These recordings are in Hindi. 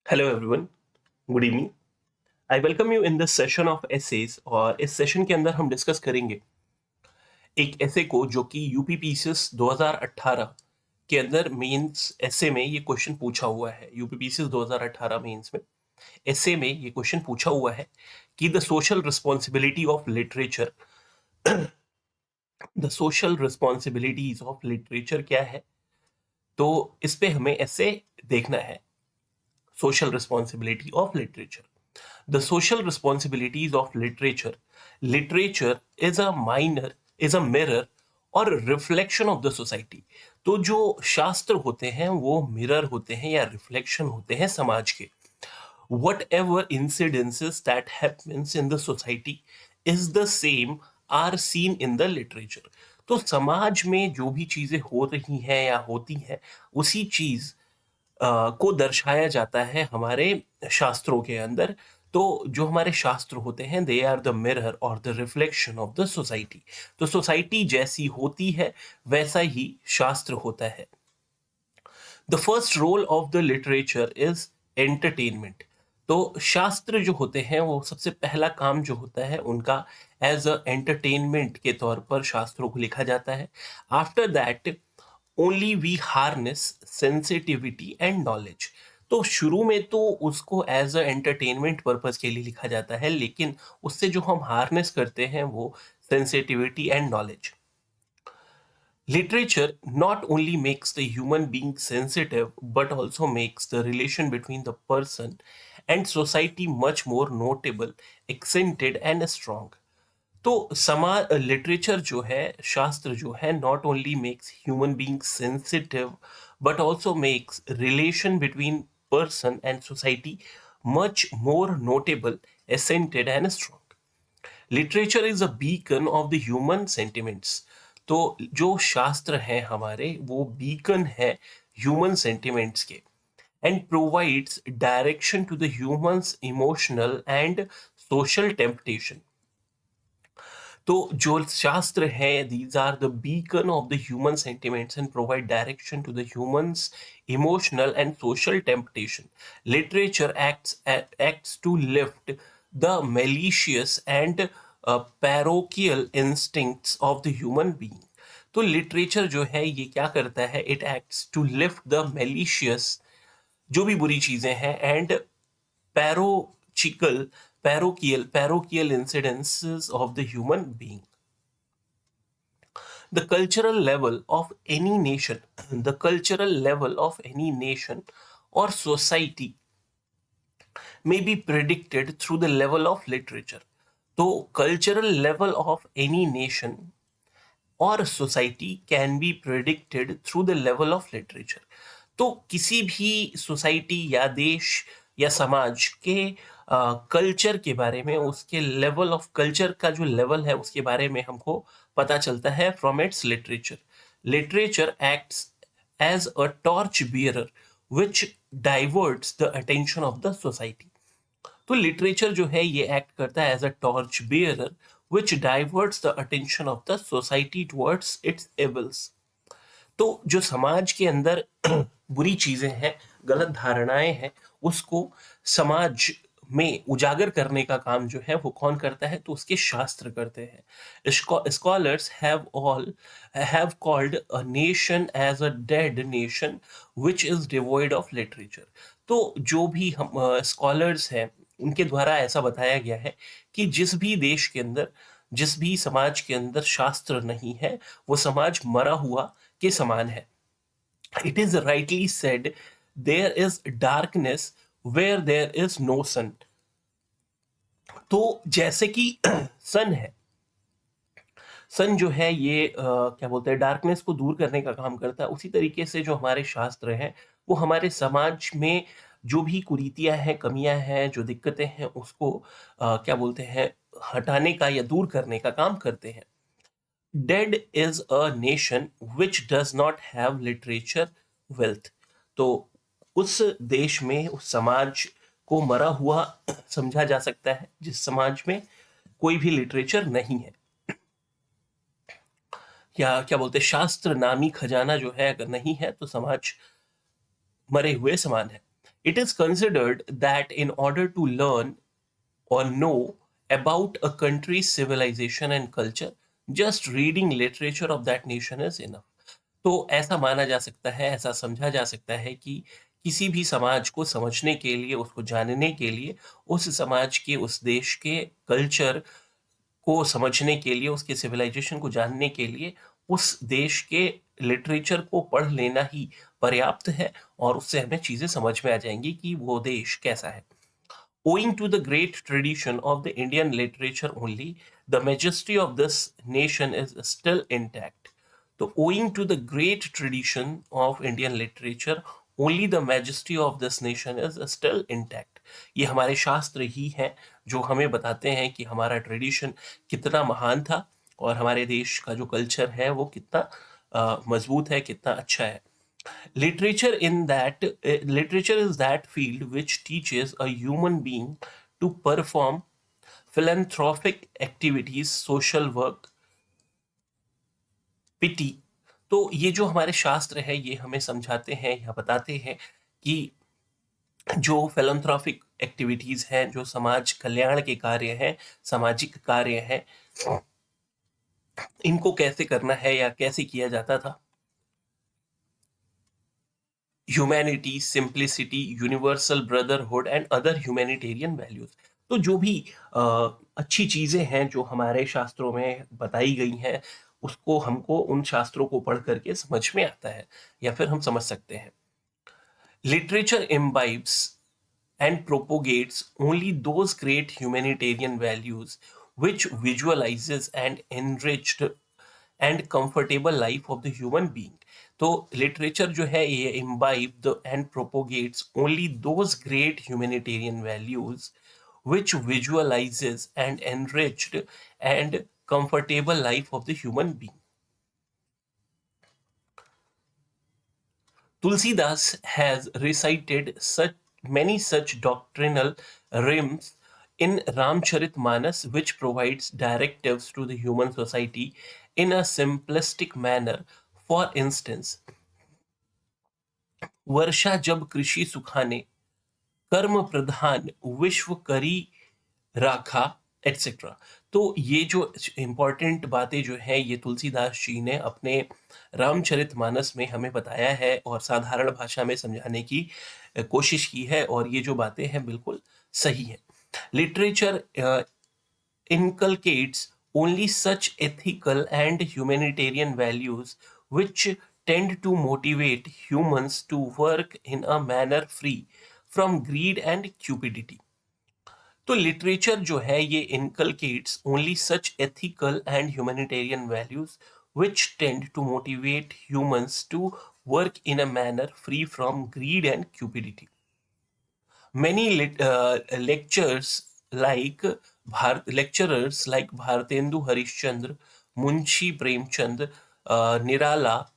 Hello everyone, good evening. I welcome you in this session of essays. और इस सेशन के अंदर हम डिस्कस करेंगे एक ऐसे को जो कि यूपीपीसीएस 2018 के अंदर मेंस ऐसे में ये क्वेश्चन पूछा हुआ है। यूपीपीसीएस 2018 मेंस में ऐसे में ये क्वेश्चन पूछा हुआ है कि the social responsibility of literature, the social responsibilities of literature क्या है। तो इस पे हमें ऐसे देखना है, social responsibility of literature. The social responsibilities of literature. Literature is a mirror और रिफ्लेक्शन ऑफ द सोसाइटी। तो जो शास्त्र होते हैं वो मिरर होते हैं या रिफ्लेक्शन होते हैं समाज के। Whatever incidences that happens in the society is the same are seen in the literature. तो समाज में जो भी चीजें हो रही हैं या होती हैं उसी चीज को दर्शाया जाता है हमारे शास्त्रों के अंदर। तो जो हमारे शास्त्र होते हैं दे आर द मिरर और the reflection of the society. तो सोसाइटी जैसी होती है वैसा ही शास्त्र होता है। The first role of the literature is entertainment. तो शास्त्र जो होते हैं वो सबसे पहला काम जो होता है उनका एज अ एंटरटेनमेंट के तौर पर शास्त्रों को लिखा जाता है। After that only we harness sensitivity and knowledge. तो शुरू में तो उसको एज अ एंटरटेनमेंट पर्पस के लिए लिखा जाता है, लेकिन उससे जो हम हार्नेस करते हैं वो sensitivity and knowledge. Literature not only makes the human being sensitive but also makes the relation between the person and society much more notable, accented and strong. तो समाज लिटरेचर जो है, शास्त्र जो है, not only makes human being sensitive but also makes relation between person and society much more notable, accented and strong. Literature is a beacon of the human sentiments. तो जो शास्त्र हैं हमारे वो बीकन है ह्यूमन सेंटिमेंट्स के, and provides direction to the humans emotional and social temptation. तो जो शास्त्र है these are the beacon of the human sentiments and provide direction to the humans emotional and social temptation. Literature acts to lift the malicious and parochial instincts of the human being। तो लिटरेचर जो है ये क्या करता है, it acts to lift the malicious, जो भी बुरी चीजें हैं, and parochial parochial incidences of the human being। The cultural level of any nation, the cultural level of any nation or society may be predicted through the level of literature। तो cultural level of any nation और society can be predicted through the level of literature. तो किसी भी सोसाइटी या देश या समाज के कल्चर के बारे में, उसके लेवल ऑफ कल्चर का जो लेवल है उसके बारे में हमको पता चलता है from its literature. Literature acts as a torch bearer which diverts the attention of the society. तो लिटरेचर जो है ये एक्ट करता है as a torch bearer which diverts the attention of the society towards its evils. तो जो समाज के अंदर बुरी चीजें हैं, गलत धारणाएं हैं, उसको समाज में उजागर करने का काम जो है वो कौन करता है, तो उसके शास्त्र करते हैं। Scholars have called a nation as a dead nation which is devoid of literature. तो जो भी हम स्कॉलर्स हैं उनके द्वारा ऐसा बताया गया है कि जिस भी देश के अंदर, जिस भी समाज के अंदर शास्त्र नहीं है वो समाज मरा हुआ के समान है। It is rightly said, there is darkness where there is no sun. तो जैसे कि सन है, सन जो है ये क्या बोलते हैं, डार्कनेस को दूर करने का काम करता है, उसी तरीके से जो हमारे शास्त्र हैं वो हमारे समाज में जो भी कुरीतियां हैं, कमियां हैं, जो दिक्कतें हैं उसको क्या बोलते हैं, हटाने का या दूर करने का काम करते हैं। Dead is a nation which does not have literature wealth. तो उस देश में, उस समाज को मरा हुआ समझा जा सकता है जिस समाज में कोई भी लिटरेचर नहीं है, या क्या बोलते हैं, शास्त्र नामी खजाना जो है अगर नहीं है तो समाज मरे हुए समान है। It is considered that in order to learn or know about a country's civilization and culture, just reading literature of that nation is enough. तो ऐसा माना जा सकता है, ऐसा समझा जा सकता है कि किसी भी समाज को समझने के लिए, उसको जानने के लिए, उस समाज के, उस देश के कल्चर को समझने के लिए, उसके सिविलाइजेशन को जानने के लिए उस देश के लिटरेचर को पढ़ लेना ही पर्याप्त है, और उससे हमें चीजें समझ में आ जाएंगी कि वो देश कैसा है. Owing to the great tradition of the Indian literature only, the majesty of this nation is still intact. So, owing to the great tradition of Indian literature, only the majesty of this nation is still intact. ये हमारे शास्त्र ही हैं जो हमें बताते हैं कि हमारा ट्रेडिशन कितना महान था और हमारे देश का जो कल्चर है वो कितना मजबूत है, कितना अच्छा है. Literature is that field which teaches a human being to perform philanthropic activities, social work, pity. तो ये जो हमारे शास्त्र है ये हमें समझाते हैं या बताते हैं कि जो फिलैंथ्रोपिक एक्टिविटीज हैं, जो समाज कल्याण के कार्य हैं, सामाजिक कार्य हैं, इनको कैसे करना है या कैसे किया जाता था. Humanity, simplicity, universal brotherhood and other humanitarian values. तो जो भी अच्छी चीजें हैं जो हमारे शास्त्रों में बताई गई हैं, उसको हमको उन शास्त्रों को पढ़ करके समझ में आता है या फिर हम समझ सकते हैं. Literature imbibes and propagates only those great humanitarian values which visualizes and enriched and comfortable life of the human being. तो लिटरेचर जो है ये imbibe and propagates only those great humanitarian values which visualizes and enriched and comfortable life of the human being. Tulsidas has recited many such doctrinal realms in Ramcharitmanas, which provides directives to the human society in a simplistic manner. For instance, वर्षा जब कृषि सुखाने, कर्म प्रधान विश्व करी राखा, एटसेट्रा. तो ये जो इंपॉर्टेंट बातें जो है ये तुलसीदास जी ने अपने रामचरितमानस में हमें बताया है और साधारण भाषा में समझाने की कोशिश की है, और ये जो बातें हैं बिल्कुल सही है. Literature inculcates only such ethical and humanitarian values which tend to motivate humans to work in a manner free from greed and cupidity. तो लिटरेचर जो है ये inculcates only such ethical and humanitarian values which tend to motivate humans to work in a manner free from greed and cupidity. Many lecturers like Bhartendu Harishchandra, Munshi Premchand, Nirala,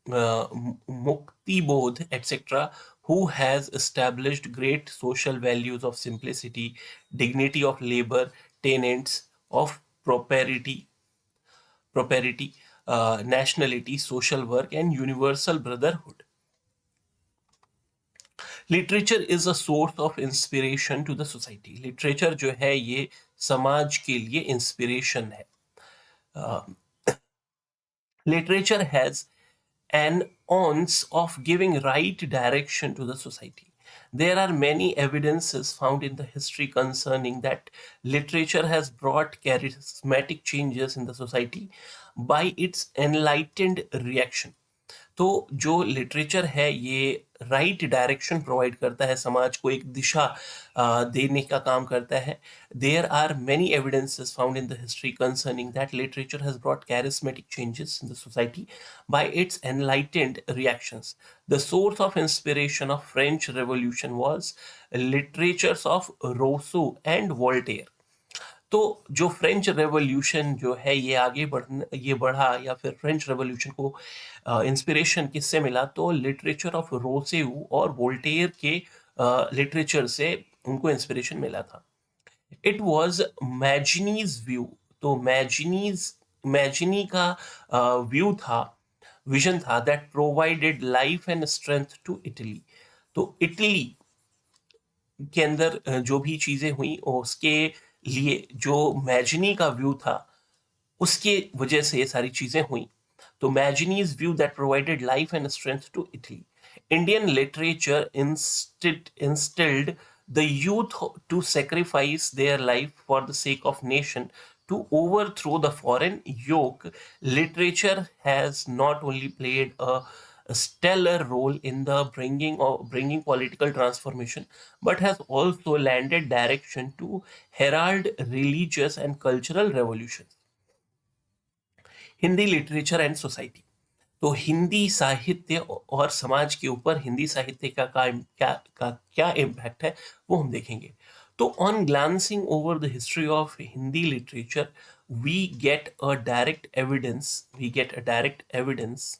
Mukti Bodh, etc., who has established great social values of simplicity, dignity of labor, tenets of propriety, nationality, social work, and universal brotherhood. Literature is a source of inspiration to the society. Literature जो है ये समाज के लिए इंस्पिरेशन है. Literature has an ounce of giving right direction to the society. There are many evidences found in the history concerning that literature has brought charismatic changes in the society by its enlightened reaction. तो जो लिटरेचर है ये राइट डायरेक्शन प्रोवाइड करता है, समाज को एक दिशा देने का काम करता है. There are many evidences found in the history concerning that literature has brought charismatic changes in the society by its enlightened reactions. The source of inspiration of French revolution was literatures of Rousseau and Voltaire. तो जो फ्रेंच रेवोल्यूशन जो है ये बढ़ा या फिर फ्रेंच रेवोल्यूशन को इंस्पिरेशन किससे मिला, तो लिटरेचर ऑफ रोसेऊ और वोल्टेयर के लिटरेचर से उनको इंस्पिरेशन मिला था. It was Mazzini's view. तो मैजिनी का व्यू था, विजन था, that provided life and strength to Italy. तो इटली के अंदर जो भी चीजें हुई उसके लिए जो मैजनी का व्यू था उसके वजह से ये सारी चीजें हुई. तो Mazzini's view that provided life and strength to Italy. Indian literature instilled the youth to sacrifice their life for the sake of nation to overthrow the foreign yoke. Literature has not only played a stellar role in the bringing political transformation, but has also lended direction to herald religious and cultural revolutions. Hindi literature and society. तो हिंदी साहित्य और समाज के ऊपर हिंदी साहित्य क्या इम्पैक्ट है वो हम देखेंगे. तो on glancing over the history of Hindi literature we get a direct evidence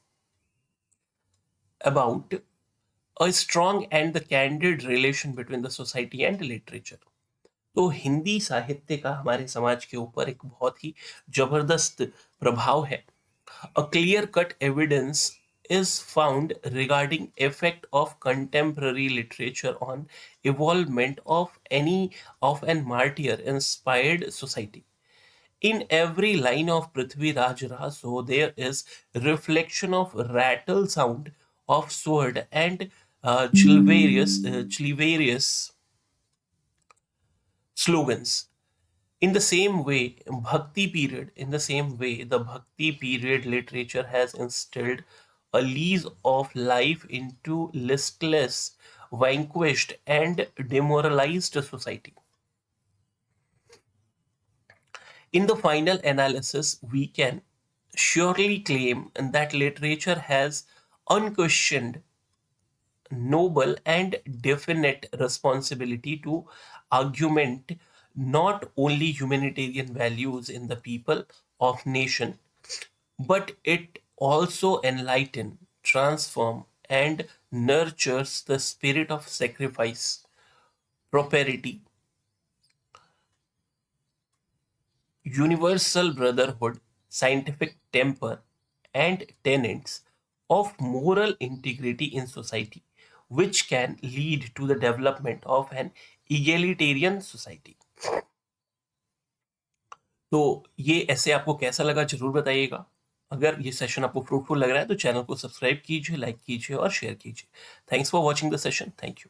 about a strong and the candid relation between the society and literature. तो हिंदी साहित्य का हमारे समाज के ऊपर एक बहुत ही जबरदस्त प्रभाव है. A clear-cut evidence is found regarding effect of contemporary literature on evolvement of an martyr-inspired society. In every line of Prithvi Raj Raso, there is reflection of rattle sound of sword and chivalrous slogans. In the same way, the Bhakti period literature has instilled a lease of life into listless, vanquished, and demoralized society. In the final analysis, we can surely claim that literature has unquestioned noble and definite responsibility to argument not only humanitarian values in the people of nation, but it also enlighten, transform, and nurtures the spirit of sacrifice, prosperity, universal brotherhood, scientific temper, and tenets of moral integrity in society, which can lead to the development of an egalitarian society. तो ये ऐसे आपको कैसा लगा जरूर बताइएगा. अगर ये सेशन आपको फ्रूटफुल लग रहा है तो चैनल को सब्सक्राइब कीजिए, लाइक कीजिए और शेयर कीजिए. Thanks for watching the session. Thank you.